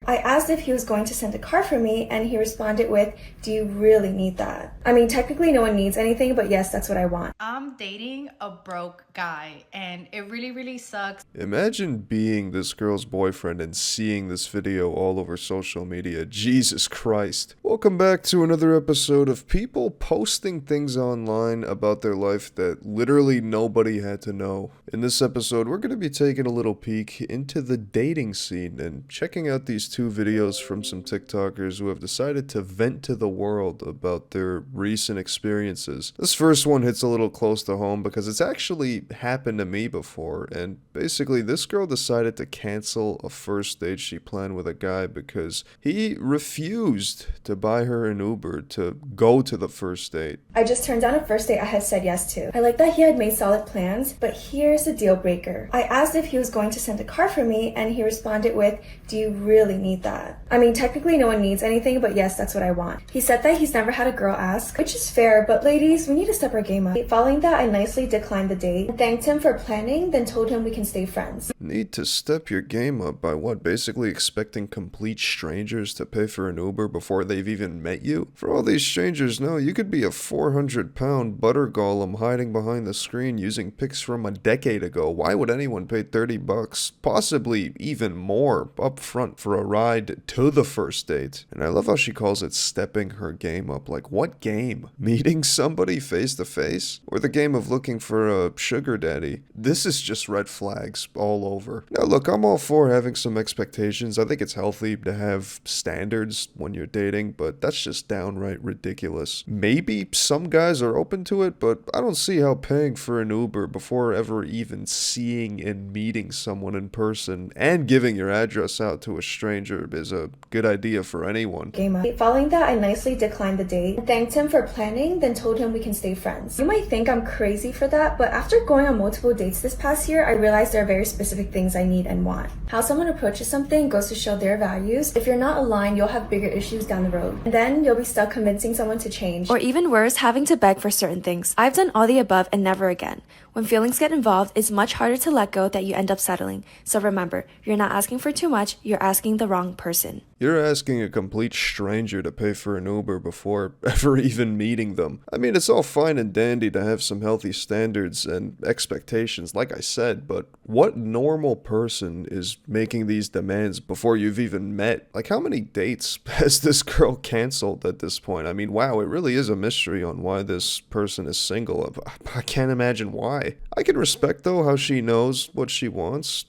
I asked if he was going to send a car for me, and he responded with, "Do you really need that?" I mean, technically no one needs anything, but yes, that's what I want. I'm dating a broke guy, and it really, really sucks. Imagine being this girl's boyfriend and seeing this video all over social media. Jesus Christ. Welcome back to another episode of people posting things online about their life that literally nobody had to know. In this episode, we're going to be taking a little peek into the dating scene and checking out these two videos from some TikTokers who have decided to vent to the world about their recent experiences. This first one hits a little close to home because it's actually happened to me before, and basically this girl decided to cancel a first date she planned with a guy because he refused to buy her an Uber to go to the first date. I just turned down a first date I had said yes to. I like that he had made solid plans, but here's the deal breaker. I asked if he was going to send a car for me, and he responded with, "Do you really need that?" I mean, technically no one needs anything, but yes, that's what I want. He said that he's never had a girl ask, which is fair, but ladies, we need to step our game up. Following that, I nicely declined the date, thanked him for planning, then told him we can stay friends. Need to step your game up by what? Basically expecting complete strangers to pay for an Uber before they've even met you? For all these strangers know, you could be a 400-pound butter golem hiding behind the screen using pics from a decade ago. Why would anyone pay $30, possibly even more, up front for a ride to the first date? And I love how she calls it stepping her game up. Like, what game? Meeting somebody face to face? Or the game of looking for a sugar daddy? This is just red flags all over. Now look, I'm all for having some expectations. I think it's healthy to have standards when you're dating, but that's just downright ridiculous. Maybe some guys are open to it, but I don't see how paying for an Uber before ever even seeing and meeting someone in person and giving your address out to a stranger is a good idea for anyone. Following that, I nicely declined the date, thanked him for planning, then told him we can stay friends. You might think I'm crazy for that, but after going on multiple dates this past year, I realized there are very specific things I need and want. How someone approaches something goes to show their values. If you're not aligned, you'll have bigger issues down the road. And then you'll be stuck convincing someone to change. Or even worse, having to beg for certain things. I've done all the above and never again. When feelings get involved, it's much harder to let go that you end up settling. So remember, you're not asking for too much, you're asking the wrong person. You're asking a complete stranger to pay for an Uber before ever even meeting them. I mean, it's all fine and dandy to have some healthy standards and expectations, like I said, but what normal person is making these demands before you've even met? Like, how many dates has this girl canceled at this point? I mean, wow, it really is a mystery on why this person is single. I can't imagine why. I can respect, though, how she knows what she wants,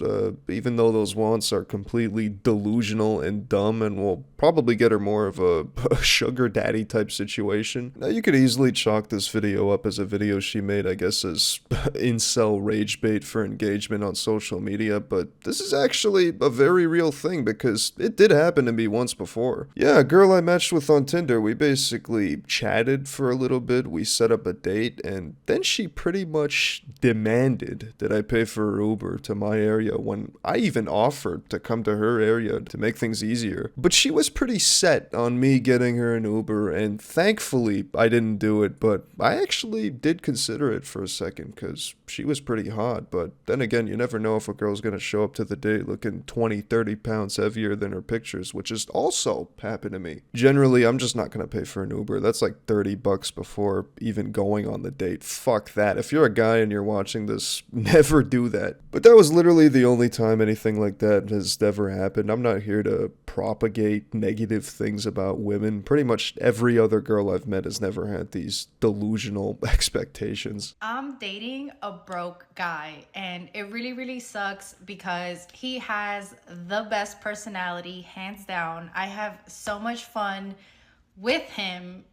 even though those wants are completely delusional and dumb and will probably get her more of a sugar daddy type situation. Now, you could easily chalk this video up as a video she made, I guess, as incel rage bait for engagement on social media, but this is actually a very real thing because it did happen to me once before. Yeah, a girl I matched with on Tinder, we basically chatted for a little bit, we set up a date, and then she pretty much demanded that I pay for her Uber to my area when I even offered to come to her area to make things easier. But she was pretty set on me getting her an Uber, and thankfully I didn't do it, but I actually did consider it for a second because she was pretty hot. But then again, you never know if a girl's gonna show up to the date looking 20-30 pounds heavier than her pictures, which has also happened to me. Generally, I'm just not gonna pay for an Uber. That's like $30 before even going on the date. Fuck that. If you're a guy and you're watching this, never do that. But that was literally the only time anything like that has ever happened. I'm not here to propagate negative things about women. Pretty much every other girl I've met has never had these delusional expectations. I'm dating a broke guy, and it really, really sucks because he has the best personality, hands down. I have so much fun with him,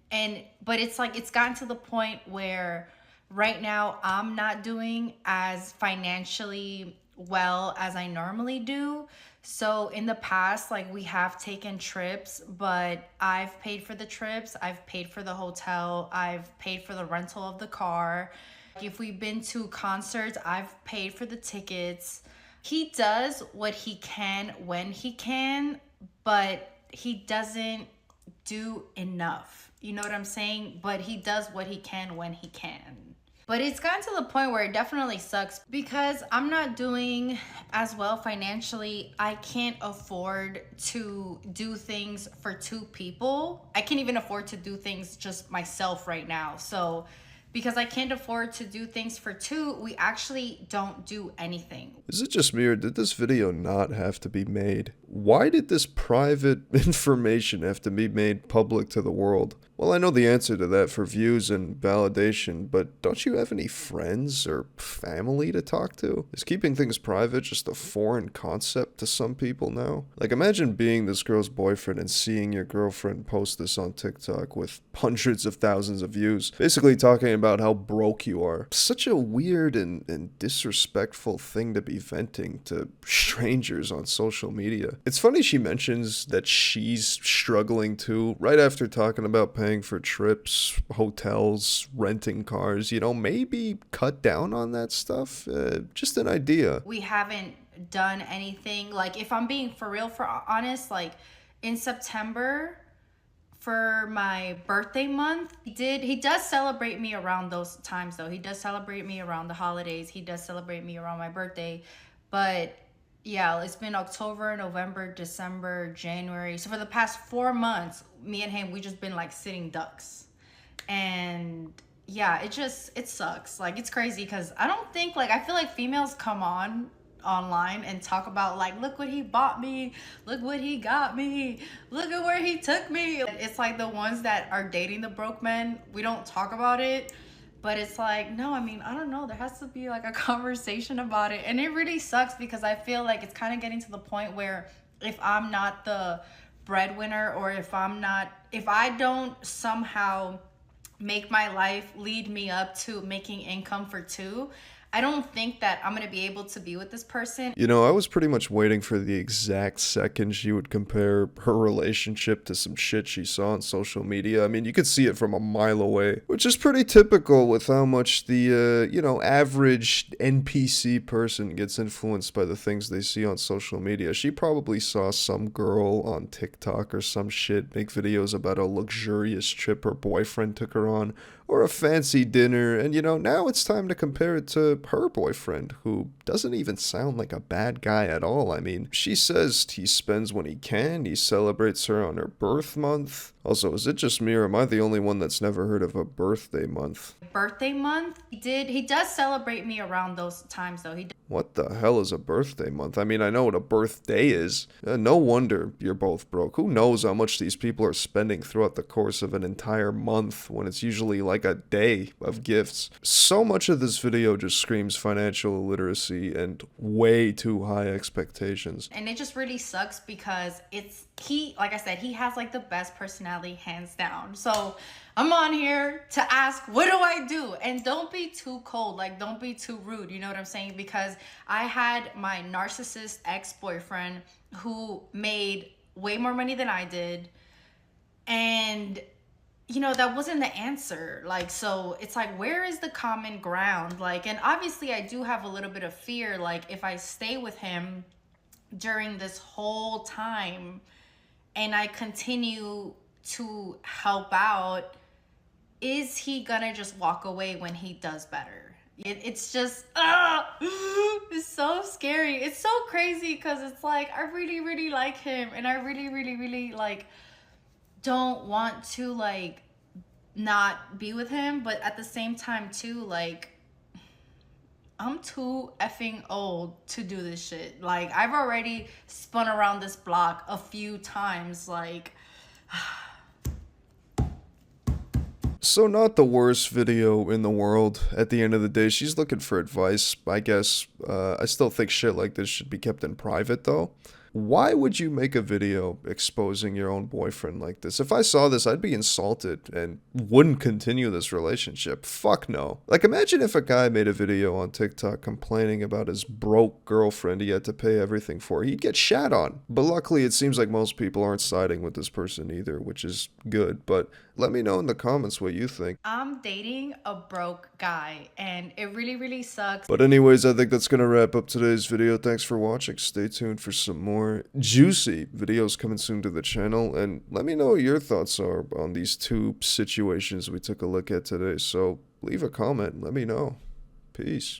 but it's like it's gotten to the point where right now I'm not doing as financially well as I normally do. So in the past, like, we have taken trips, but I've paid for the trips, I've paid for the hotel, I've paid for the rental of the car. If we've been to concerts, I've paid for the tickets. He does what he can when he can, but he doesn't do enough. You know what I'm saying? But he does what he can when he can. But it's gotten to the point where it definitely sucks because I'm not doing as well financially. I can't afford to do things for two people. I can't even afford to do things just myself right now. So because I can't afford to do things for two, we actually don't do anything. Is it just me, or did this video not have to be made? Why did this private information have to be made public to the world? Well, I know the answer to that for views and validation, but don't you have any friends or family to talk to? Is keeping things private just a foreign concept to some people now? Like, imagine being this girl's boyfriend and seeing your girlfriend post this on TikTok with hundreds of thousands of views, basically talking about how broke you are. Such a weird and disrespectful thing to be venting to strangers on social media. It's funny she mentions that she's struggling too, right after talking about paying for trips, hotels, renting cars. You know, maybe cut down on that stuff. Just an idea. We haven't done anything. Like, if I'm being for real, for honest, like in September for my birthday month, he does celebrate me around those times though. He does celebrate me around the holidays. He does celebrate me around my birthday. But yeah, it's been October, November, December, January. So for the past 4 months, me and him, we just been like sitting ducks. And yeah, it sucks. Like, it's crazy because I don't think, like, I feel like females come online and talk about, like, look what he bought me, look what he got me, look at where he took me. It's like the ones that are dating the broke men, we don't talk about it. But it's like, no, I mean, I don't know. There has to be like a conversation about it. And it really sucks because I feel like it's kind of getting to the point where if I'm not the breadwinner, or if I don't somehow make my life lead me up to making income for two, I don't think that I'm going to be able to be with this person. You know, I was pretty much waiting for the exact second she would compare her relationship to some shit she saw on social media. I mean, you could see it from a mile away, which is pretty typical with how much the, average NPC person gets influenced by the things they see on social media. She probably saw some girl on TikTok or some shit make videos about a luxurious trip her boyfriend took her on, or a fancy dinner, and now it's time to compare it to her boyfriend, who doesn't even sound like a bad guy at all. I mean, she says he spends when he can, he celebrates her on her birth month. Also, is it just me, or am I the only one that's never heard of a birthday month? Birthday month? He does celebrate me around those times though. What the hell is a birthday month? I mean, I know what a birthday is. No wonder you're both broke. Who knows how much these people are spending throughout the course of an entire month when it's usually like a day of gifts. So much of this video just screams financial illiteracy and way too high expectations. And it just really sucks because like I said, he has like the best personality hands down. So I'm on here to ask, what do I do? And don't be too cold, like don't be too rude, you know what I'm saying? Because I had my narcissist ex-boyfriend who made way more money than I did. And that wasn't the answer. Like, so it's like, where is the common ground? Like, and obviously I do have a little bit of fear. Like, if I stay with him during this whole time and I continue to help out, is he gonna just walk away when he does better? It's just, it's so scary. It's so crazy because it's like, I really, really like him, and I really, really, really like don't want to like not be with him, but at the same time too, like, I'm too effing old to do this shit. Like, I've already spun around this block a few times, like. So not the worst video in the world. At the end of the day, she's looking for advice, I guess. I still think shit like this should be kept in private, though. Why would you make a video exposing your own boyfriend like this? If I saw this, I'd be insulted and wouldn't continue this relationship. Fuck no. Like, imagine if a guy made a video on TikTok complaining about his broke girlfriend he had to pay everything for. He'd get shat on. But luckily, it seems like most people aren't siding with this person either, which is good. But let me know in the comments what you think. I'm dating a broke guy, and it really, really sucks. But anyways, I think that's gonna gonna wrap up today's video. Thanks for watching. Stay tuned for some more juicy videos coming soon to the channel, and let me know what your thoughts are on these two situations we took a look at today. So leave a comment, let me know. Peace.